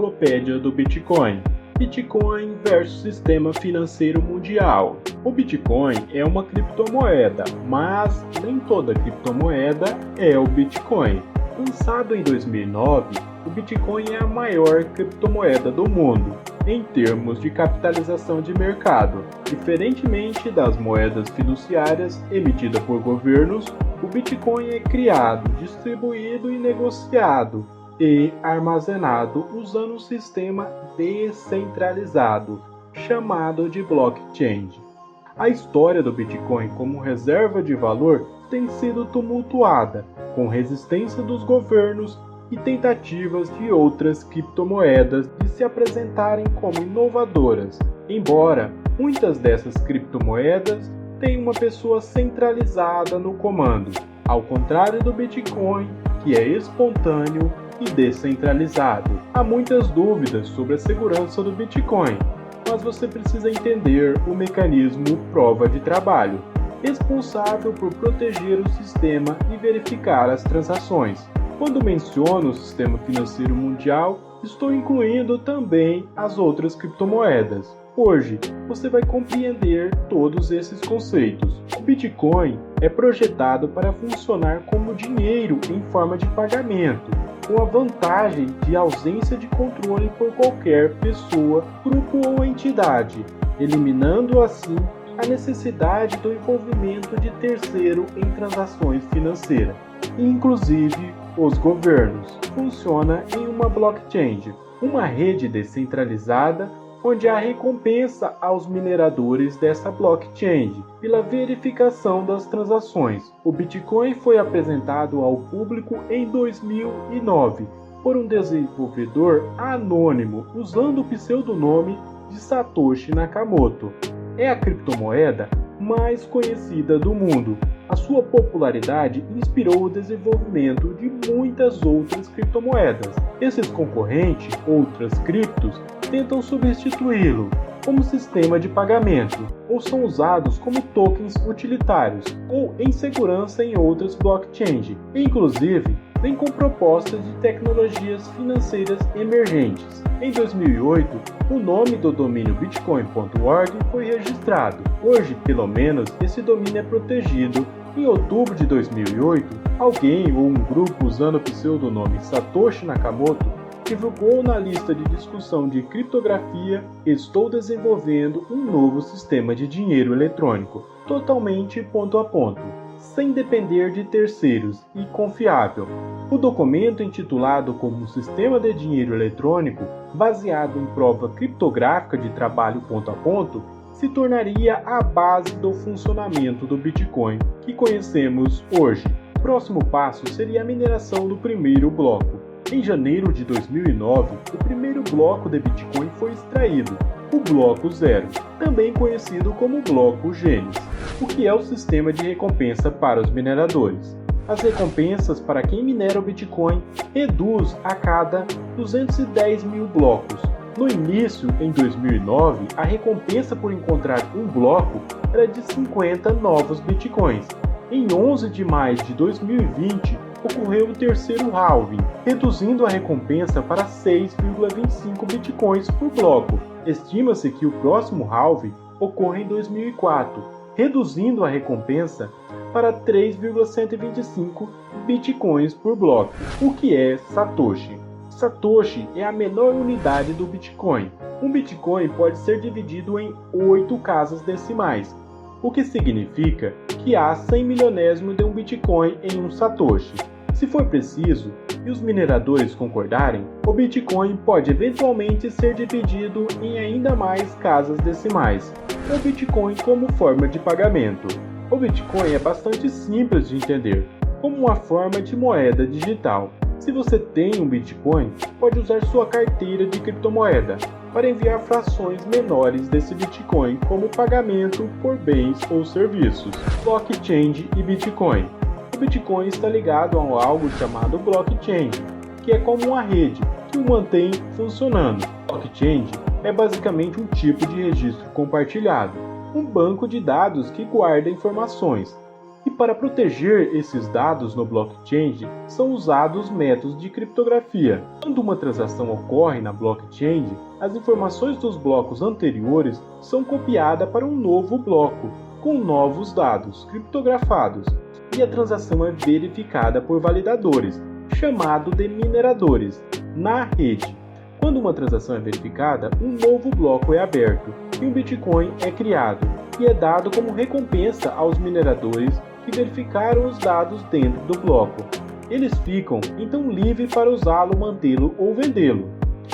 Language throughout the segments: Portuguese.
enciclopédia do Bitcoin. Bitcoin versus Sistema Financeiro Mundial. O Bitcoin é uma criptomoeda, mas nem toda criptomoeda é o Bitcoin. Lançado em 2009, o Bitcoin é a maior criptomoeda do mundo, em termos de capitalização de mercado. Diferentemente das moedas fiduciárias emitidas por governos, o Bitcoin é criado, distribuído e negociado e armazenado usando um sistema descentralizado, chamado de blockchain. A história do Bitcoin como reserva de valor tem sido tumultuada, com resistência dos governos e tentativas de outras criptomoedas de se apresentarem como inovadoras, embora muitas dessas criptomoedas tenham uma pessoa centralizada no comando, ao contrário do Bitcoin, que é espontâneo e descentralizado. Há muitas dúvidas sobre a segurança do Bitcoin, mas você precisa entender o mecanismo prova de trabalho, responsável por proteger o sistema e verificar as transações. Quando menciono o sistema financeiro mundial, estou incluindo também as outras criptomoedas. Hoje, você vai compreender todos esses conceitos. O Bitcoin é projetado para funcionar como dinheiro em forma de pagamento, com a vantagem de ausência de controle por qualquer pessoa, grupo ou entidade, eliminando assim a necessidade do envolvimento de terceiro em transações financeiras, inclusive os governos. Funciona em uma blockchain, uma rede descentralizada onde há recompensa aos mineradores dessa blockchain pela verificação das transações. O Bitcoin foi apresentado ao público em 2009 por um desenvolvedor anônimo usando o pseudonome de Satoshi Nakamoto. É a criptomoeda mais conhecida do mundo. A sua popularidade inspirou o desenvolvimento de muitas outras criptomoedas. Esses concorrentes, outras criptos, tentam substituí-lo como sistema de pagamento, ou são usados como tokens utilitários, ou em segurança em outras blockchains. Inclusive, vem com propostas de tecnologias financeiras emergentes. Em 2008, o nome do domínio bitcoin.org foi registrado. Hoje, pelo menos, esse domínio é protegido. Em outubro de 2008, alguém ou um grupo usando o pseudonome Satoshi Nakamoto divulgou na lista de discussão de criptografia: estou desenvolvendo um novo sistema de dinheiro eletrônico, totalmente ponto a ponto, sem depender de terceiros e confiável. O documento, intitulado como um sistema de dinheiro eletrônico baseado em prova criptográfica de trabalho ponto a ponto, se tornaria a base do funcionamento do Bitcoin que conhecemos hoje. O próximo passo seria a mineração do primeiro bloco. Em janeiro de 2009, o primeiro bloco de Bitcoin foi extraído, o bloco 0, também conhecido como bloco Gênesis, o que é o sistema de recompensa para os mineradores. As recompensas para quem minera o Bitcoin reduz a cada 210 mil blocos. No início, em 2009, a recompensa por encontrar um bloco era de 50 novos Bitcoins. Em 11 de maio de 2020, ocorreu o terceiro halving, reduzindo a recompensa para 6,25 Bitcoins por bloco. Estima-se que o próximo halving ocorra em 2004, reduzindo a recompensa para 3,125 Bitcoins por bloco. O que é Satoshi? Satoshi é a menor unidade do Bitcoin. Um Bitcoin pode ser dividido em 8 casas decimais, o que significa que há 100 milionésimo de um Bitcoin em um Satoshi. Se for preciso, e os mineradores concordarem, o Bitcoin pode eventualmente ser dividido em ainda mais casas decimais, o Bitcoin como forma de pagamento. O Bitcoin é bastante simples de entender, como uma forma de moeda digital. Se você tem um Bitcoin, pode usar sua carteira de criptomoeda para enviar frações menores desse Bitcoin como pagamento por bens ou serviços. Blockchain e Bitcoin. O Bitcoin está ligado a algo chamado blockchain, que é como uma rede que o mantém funcionando. Blockchain é basicamente um tipo de registro compartilhado, um banco de dados que guarda informações. E para proteger esses dados no blockchain, são usados métodos de criptografia. Quando uma transação ocorre na blockchain, as informações dos blocos anteriores são copiadas para um novo bloco, com novos dados criptografados, e a transação é verificada por validadores, chamados de mineradores, na rede. Quando uma transação é verificada, um novo bloco é aberto e um Bitcoin é criado e é dado como recompensa aos mineradores que verificaram os dados dentro do bloco. Eles ficam então livres para usá-lo, mantê-lo ou vendê-lo.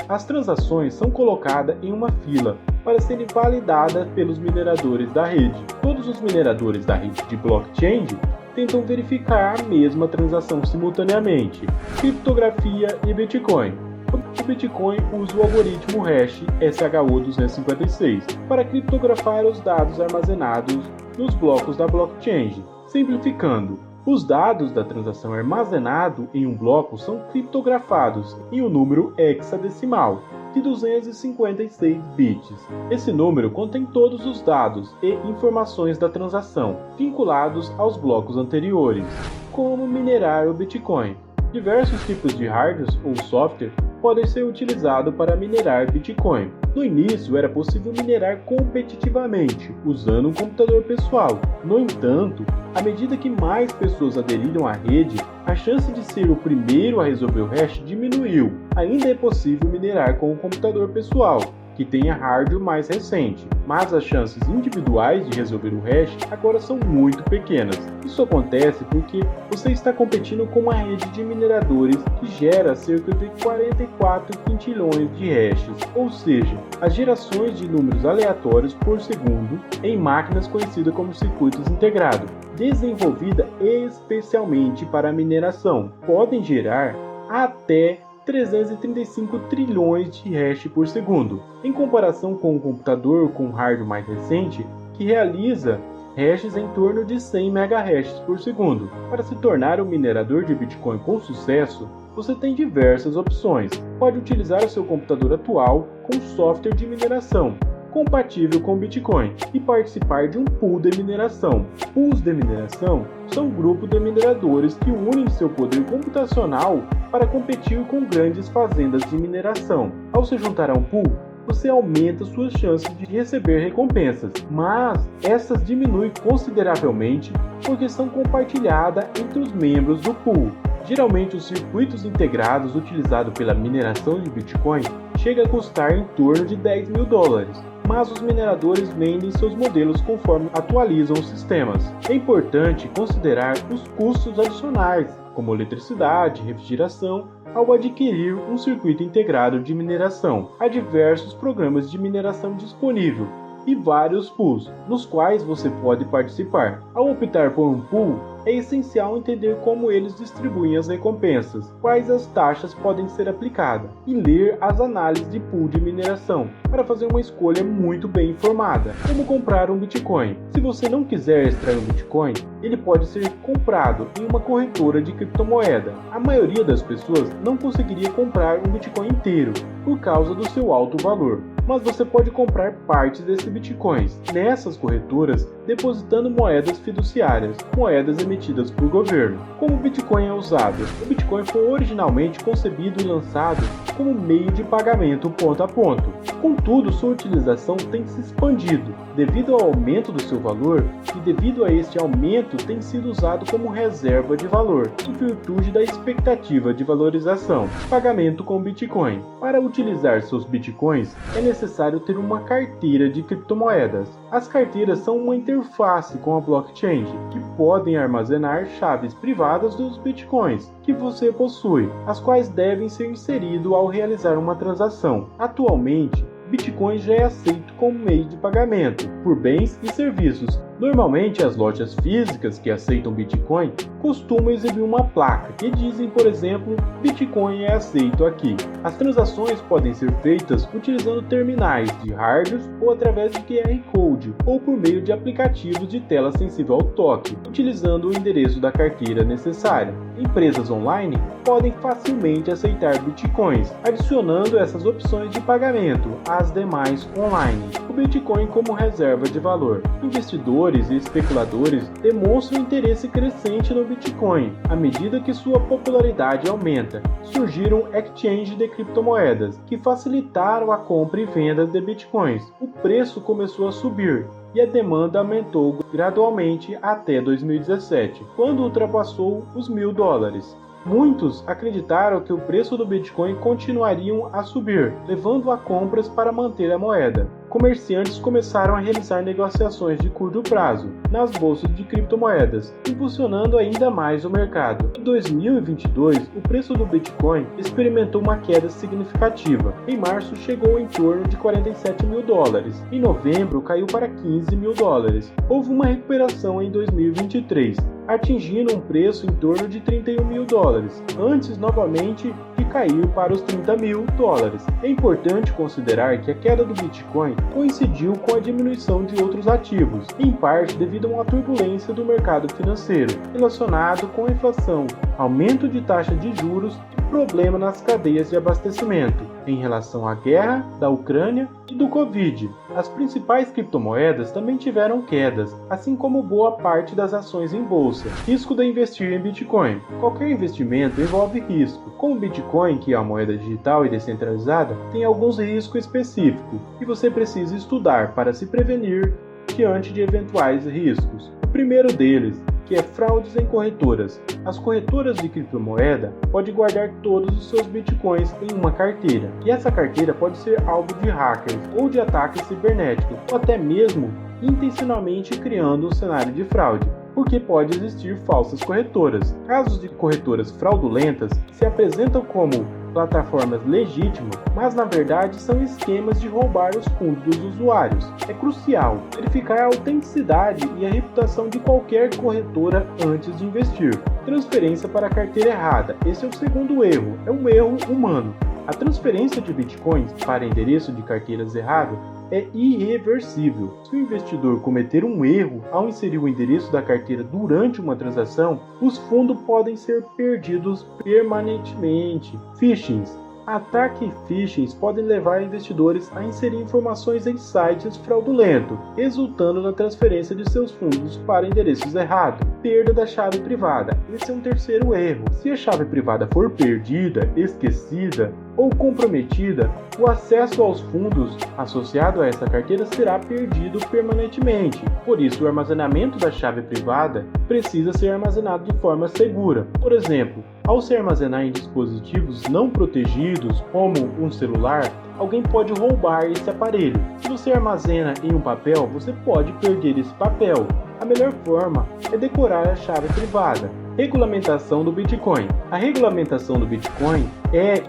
As transações são colocadas em uma fila para serem validadas pelos mineradores da rede. Todos os mineradores da rede de blockchain tentam verificar a mesma transação simultaneamente, criptografia e Bitcoin. O Bitcoin usa o algoritmo hash SHA-256 para criptografar os dados armazenados nos blocos da blockchain. Simplificando, os dados da transação armazenados em um bloco são criptografados em um número hexadecimal de 256 bits. Esse número contém todos os dados e informações da transação vinculados aos blocos anteriores. Como minerar o Bitcoin? Diversos tipos de hardware ou software podem ser utilizados para minerar Bitcoin. No início, era possível minerar competitivamente, usando um computador pessoal. No entanto, à medida que mais pessoas aderiram à rede, a chance de ser o primeiro a resolver o hash diminuiu. Ainda é possível minerar com um computador pessoal, que tenha hardware mais recente, mas as chances individuais de resolver o hash agora são muito pequenas. Isso acontece porque você está competindo com uma rede de mineradores que gera cerca de 44 quintilhões de hashes, ou seja, as gerações de números aleatórios por segundo em máquinas conhecidas como circuitos integrados, desenvolvida especialmente para a mineração, podem gerar até 335 trilhões de hash por segundo, em comparação com um computador com hardware mais recente que realiza hashes em torno de 100 MHz por segundo. Para se tornar um minerador de Bitcoin com sucesso, você tem diversas opções. Pode utilizar o seu computador atual com software de mineração compatível com Bitcoin e participar de um pool de mineração. Pools de mineração são grupos de mineradores que unem seu poder computacional para competir com grandes fazendas de mineração. Ao se juntar a um pool, você aumenta suas chances de receber recompensas, mas essas diminuem consideravelmente porque são compartilhadas entre os membros do pool. Geralmente, os circuitos integrados utilizados pela mineração de Bitcoin chegam a custar em torno de $10.000, mas os mineradores vendem seus modelos conforme atualizam os sistemas. É importante considerar os custos adicionais, como eletricidade e refrigeração, ao adquirir um circuito integrado de mineração. Há diversos programas de mineração disponíveis e vários pools, nos quais você pode participar. Ao optar por um pool, é essencial entender como eles distribuem as recompensas, quais as taxas podem ser aplicadas, e ler as análises de pool de mineração, para fazer uma escolha muito bem informada. Como comprar um Bitcoin? Se você não quiser extrair um Bitcoin, ele pode ser comprado em uma corretora de criptomoeda. A maioria das pessoas não conseguiria comprar um Bitcoin inteiro, por causa do seu alto valor, mas você pode comprar partes desses Bitcoins nessas corretoras, depositando moedas fiduciárias, moedas emitidas por governo. Como o Bitcoin é usado? O Bitcoin foi originalmente concebido e lançado como meio de pagamento ponto a ponto. Contudo, sua utilização tem se expandido devido ao aumento do seu valor e devido a este aumento tem sido usado como reserva de valor, em virtude da expectativa de valorização. Pagamento com Bitcoin. Para utilizar seus Bitcoins, é necessário ter uma carteira de criptomoedas. As carteiras são uma interface com a blockchain que podem armazenar chaves privadas dos Bitcoins que você possui, as quais devem ser inseridas ao realizar uma transação. Atualmente, Bitcoin já é aceito como meio de pagamento por bens e serviços. Normalmente, as lojas físicas que aceitam Bitcoin costumam exibir uma placa que dizem, por exemplo, Bitcoin é aceito aqui. As transações podem ser feitas utilizando terminais de hardware ou através de QR Code ou por meio de aplicativos de tela sensível ao toque, utilizando o endereço da carteira necessária. Empresas online podem facilmente aceitar Bitcoins, adicionando essas opções de pagamento às demais online. O Bitcoin como reserva de valor. Investidores investidores e especuladores demonstram interesse crescente no Bitcoin. À medida que sua popularidade aumenta, surgiram exchanges de criptomoedas que facilitaram a compra e venda de Bitcoins. O preço começou a subir e a demanda aumentou gradualmente até 2017, quando ultrapassou os $1.000. Muitos acreditaram que o preço do Bitcoin continuaria a subir, levando a compras para manter a moeda. Comerciantes começaram a realizar negociações de curto prazo nas bolsas de criptomoedas, impulsionando ainda mais o mercado. Em 2022, o preço do Bitcoin experimentou uma queda significativa. Em março, chegou em torno de $47.000. Em novembro, caiu para $15.000. Houve uma recuperação em 2023, atingindo um preço em torno de $31.000, antes novamente de cair para os $30.000. É importante considerar que a queda do Bitcoin coincidiu com a diminuição de outros ativos, em parte devido a uma turbulência do mercado financeiro, relacionado com a inflação, aumento de taxa de juros e problema nas cadeias de abastecimento, em relação à guerra da Ucrânia e do Covid. As principais criptomoedas também tiveram quedas, assim como boa parte das ações em bolsa. Risco de investir em Bitcoin. Qualquer investimento envolve risco. Como o Bitcoin, que é uma moeda digital e descentralizada, tem alguns riscos específicos que você precisa estudar para se prevenir diante de eventuais riscos. O primeiro deles, que é fraudes em corretoras. As corretoras de criptomoeda podem guardar todos os seus bitcoins em uma carteira, e essa carteira pode ser alvo de hackers ou de ataques cibernéticos, ou até mesmo intencionalmente criando um cenário de fraude, porque pode existir falsas corretoras. Casos de corretoras fraudulentas se apresentam como plataformas legítimas, mas na verdade são esquemas de roubar os fundos dos usuários. É crucial verificar a autenticidade e a reputação de qualquer corretora antes de investir. Transferência para a carteira errada. Esse é o segundo erro, é um erro humano. A transferência de bitcoins para endereço de carteiras erradas é irreversível. Se o investidor cometer um erro ao inserir o endereço da carteira durante uma transação, os fundos podem ser perdidos permanentemente. Phishing. Ataques e phishing podem levar investidores a inserir informações em sites fraudulentos, resultando na transferência de seus fundos para endereços errados. Perda da chave privada. Esse é um terceiro erro. Se a chave privada for perdida, esquecida ou comprometida, o acesso aos fundos associado a essa carteira será perdido permanentemente. Por isso, o armazenamento da chave privada precisa ser armazenado de forma segura. Por exemplo, ao se armazenar em dispositivos não protegidos, como um celular, alguém pode roubar esse aparelho. Se você armazena em um papel, você pode perder esse papel. A melhor forma é decorar a chave privada. Regulamentação do Bitcoin. A regulamentação do Bitcoin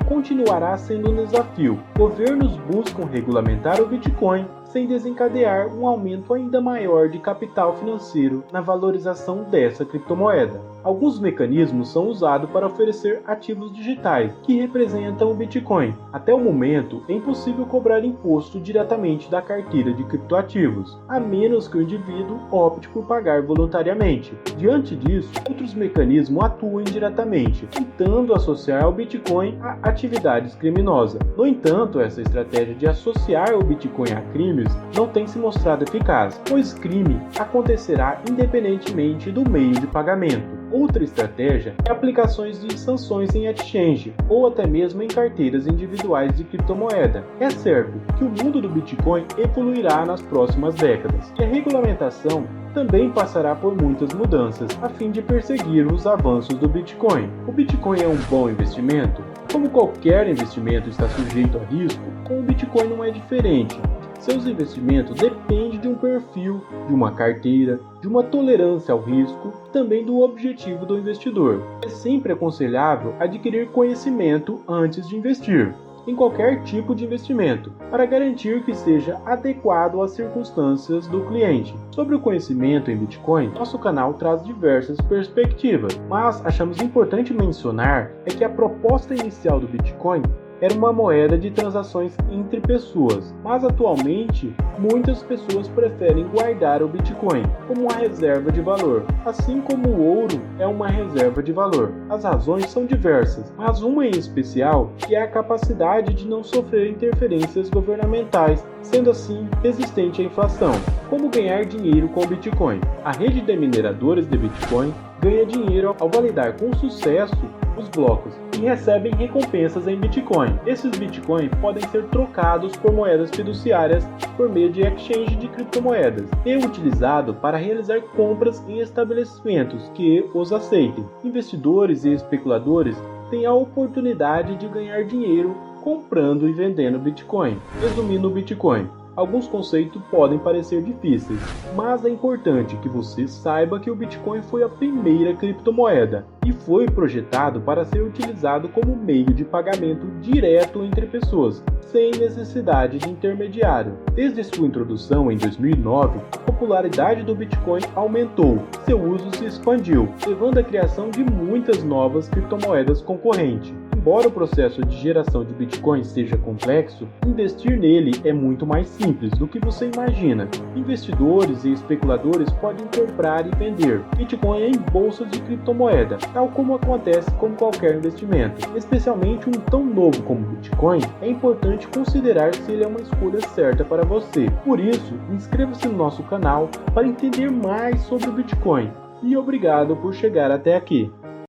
continuará sendo um desafio. Governos buscam regulamentar o Bitcoin sem desencadear um aumento ainda maior de capital financeiro na valorização dessa criptomoeda. Alguns mecanismos são usados para oferecer ativos digitais que representam o Bitcoin. Até o momento, é impossível cobrar imposto diretamente da carteira de criptoativos, a menos que o indivíduo opte por pagar voluntariamente. Diante disso, outros mecanismos atuam indiretamente, tentando associar ao Bitcoin a atividades criminosas. No entanto, essa estratégia de associar o Bitcoin a crimes não tem se mostrado eficaz, pois crime acontecerá independentemente do meio de pagamento. Outra estratégia é aplicações de sanções em exchange ou até mesmo em carteiras individuais de criptomoeda. É certo que o mundo do Bitcoin evoluirá nas próximas décadas e a regulamentação também passará por muitas mudanças a fim de perseguir os avanços do Bitcoin. O Bitcoin é um bom investimento? Como qualquer investimento está sujeito a risco, com o Bitcoin não é diferente. Seus investimentos dependem de um perfil, de uma carteira, de uma tolerância ao risco, também do objetivo do investidor. É sempre aconselhável adquirir conhecimento antes de investir em qualquer tipo de investimento, para garantir que seja adequado às circunstâncias do cliente. Sobre o conhecimento em Bitcoin, nosso canal traz diversas perspectivas, mas achamos importante mencionar que a proposta inicial do Bitcoin era uma moeda de transações entre pessoas, mas atualmente muitas pessoas preferem guardar o Bitcoin como uma reserva de valor, assim como o ouro é uma reserva de valor. As razões são diversas, mas uma em especial que é a capacidade de não sofrer interferências governamentais, sendo assim resistente à inflação. Como ganhar dinheiro com o Bitcoin? A rede de mineradores de Bitcoin ganha dinheiro ao validar com sucesso os blocos e recebem recompensas em Bitcoin. Esses Bitcoin podem ser trocados por moedas fiduciárias por meio de exchange de criptomoedas e utilizado para realizar compras em estabelecimentos que os aceitem. Investidores e especuladores têm a oportunidade de ganhar dinheiro comprando e vendendo Bitcoin. Resumindo o Bitcoin, alguns conceitos podem parecer difíceis, mas é importante que você saiba que o Bitcoin foi a primeira criptomoeda e foi projetado para ser utilizado como meio de pagamento direto entre pessoas, sem necessidade de intermediário. Desde sua introdução em 2009, a popularidade do Bitcoin aumentou, seu uso se expandiu, levando à criação de muitas novas criptomoedas concorrentes. Embora o processo de geração de Bitcoin seja complexo, investir nele é muito mais simples do que você imagina. Investidores e especuladores podem comprar e vender Bitcoin em bolsas de criptomoeda, tal como acontece com qualquer investimento. Especialmente um tão novo como o Bitcoin, é importante considerar se ele é uma escolha certa para você. Por isso, inscreva-se no nosso canal para entender mais sobre o Bitcoin. E obrigado por chegar até aqui.